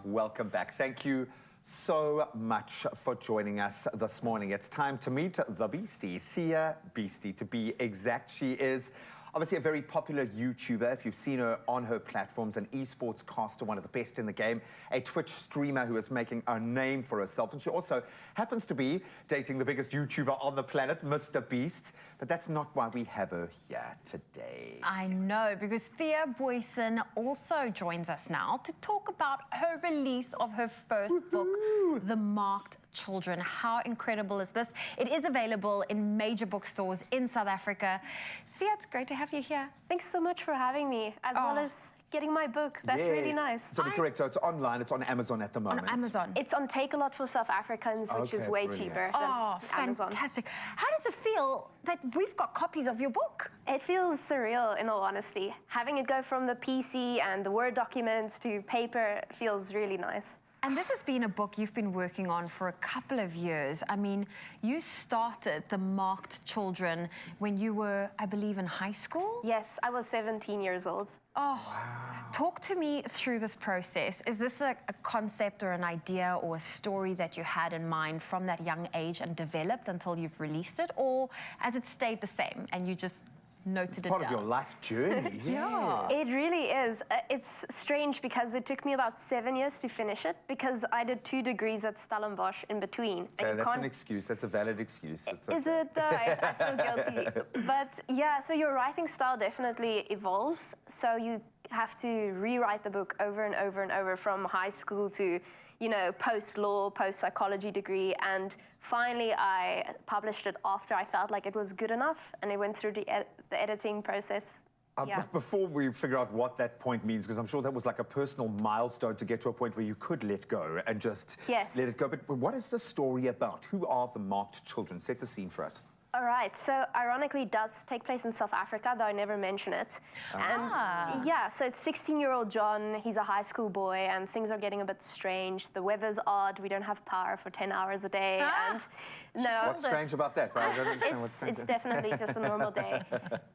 Welcome back. Thank you so much for joining us this morning. It's time to meet the Beastie, Thea Booysen, to be exact. She is obviously a very popular YouTuber. If you've seen her on her platforms, an esports caster, one of the best in the game, a Twitch streamer who is making a name for herself. And she also happens to be dating the biggest YouTuber on the planet, Mr. Beast. But that's not why we have her here today. I know, because Thea Booysen also joins us now to talk about her release of her first book, The Marked Children. How incredible is this? It is available in major bookstores in South Africa. Thea, it's great to have you here. Thanks so much for having me, as well as getting my book. That's really nice. So to be correct, so it's online, it's on Amazon at the moment. On Amazon. It's on Take-A-Lot for South Africans, which is way cheaper than Amazon. Fantastic. How does it feel that we've got copies of your book? It feels surreal, in all honesty. Having it go from the PC and the Word documents to paper feels really nice. And this has been a book you've been working on for a couple of years. I mean, you started The Marked Children when you were, I believe, in high school? Yes, I was 17 years old. Oh, wow. Talk to me through this process. Is this a concept or an idea or a story that you had in mind from that young age and developed until you've released it? Or has it stayed the same and you just noted it down? It's part of your life journey. Yeah. It really is. It's strange because it took me about 7 years to finish it because I did 2 degrees at Stellenbosch in between. And that's an excuse. That's a valid excuse. Is it though? I feel guilty. But yeah, so your writing style definitely evolves. So you have to rewrite the book over and over and over from high school to, you know, post-law, post-psychology degree. And finally, I published it after I felt like it was good enough, and it went through the editing process. Before we figure out what that point means, because I'm sure that was like a personal milestone to get to a point where you could let go and just let it go. But what is the story about? Who are the Marked Children? Set the scene for us. All right, so ironically, it does take place in South Africa, though I never mention it. And yeah, so it's 16-year-old John, he's a high school boy, and things are getting a bit strange. The weather's odd, we don't have power for 10 hours a day, and no. What's strange about that? I don't understand what's strange. It's definitely just a normal day.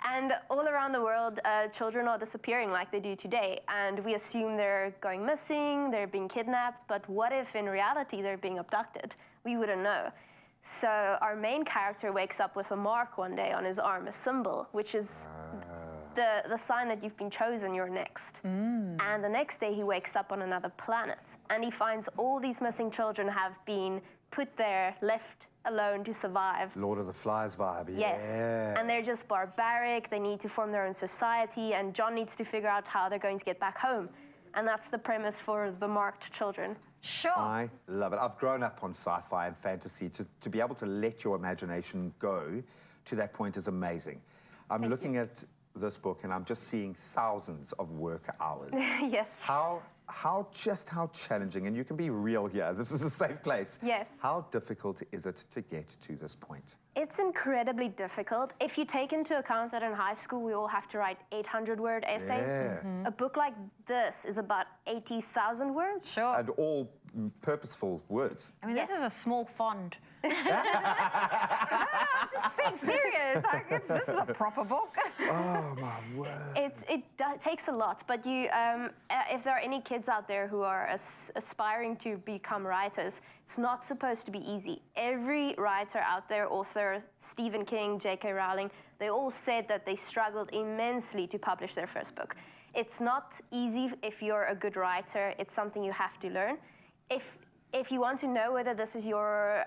And all around the world, children are disappearing like they do today, and we assume they're going missing, they're being kidnapped, but what if in reality they're being abducted? We wouldn't know. So our main character wakes up with a mark one day on his arm, a symbol, which is the sign that you've been chosen, you're next. And the next day he wakes up on another planet, and he finds all these missing children have been put there, left alone to survive. Lord of the Flies vibe, Yes, and they're just barbaric, they need to form their own society, and John needs to figure out how they're going to get back home. And that's the premise for The Marked Children. Sure. I love it. I've grown up on sci-fi and fantasy. To be able to let your imagination go to that point is amazing. I'm looking at this book and I'm just seeing thousands of work hours. Yes. How challenging, and you can be real here, this is a safe place. Yes. How difficult is it to get to this point? It's incredibly difficult. If you take into account that in high school we all have to write 800-word essays, a book like this is about 80,000 words. Sure. And all purposeful words. I mean, this is a small font. I'm just being serious. Like, this is a proper book. Oh, my word. It takes a lot, but you, if there are any kids out there who are aspiring to become writers, it's not supposed to be easy. Every writer out there, author, Stephen King, J.K. Rowling, they all said that they struggled immensely to publish their first book. It's not easy if you're a good writer. It's something you have to learn. If you want to know whether this is your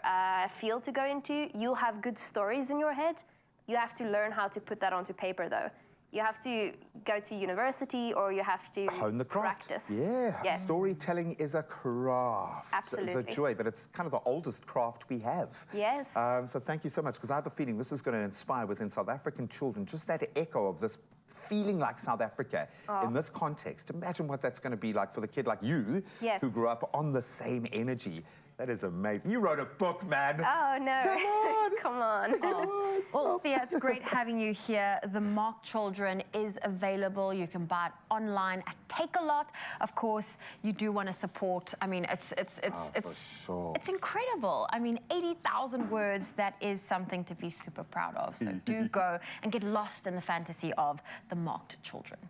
field to go into, you'll have good stories in your head. You have to learn how to put that onto paper, though. You have to go to university, or you have to hone the craft. Practice. Yeah, yes. Storytelling is a craft. Absolutely. It's a joy, but it's kind of the oldest craft we have. Yes. So thank you so much, because I have a feeling this is going to inspire within South African children just that echo of this feeling like South Africa in this context. Imagine what that's going to be like for the kid like you, who grew up on the same energy. That is amazing. You wrote a book, man. Oh, no. Come on. Come on. Oh. Well, Thea, it's great having you here. The Marked Children is available. You can buy it online at Take-A-Lot. Of course, you do want to support. I mean, it's incredible. I mean, 80,000 words, that is something to be super proud of. So do go and get lost in the fantasy of The Marked Children.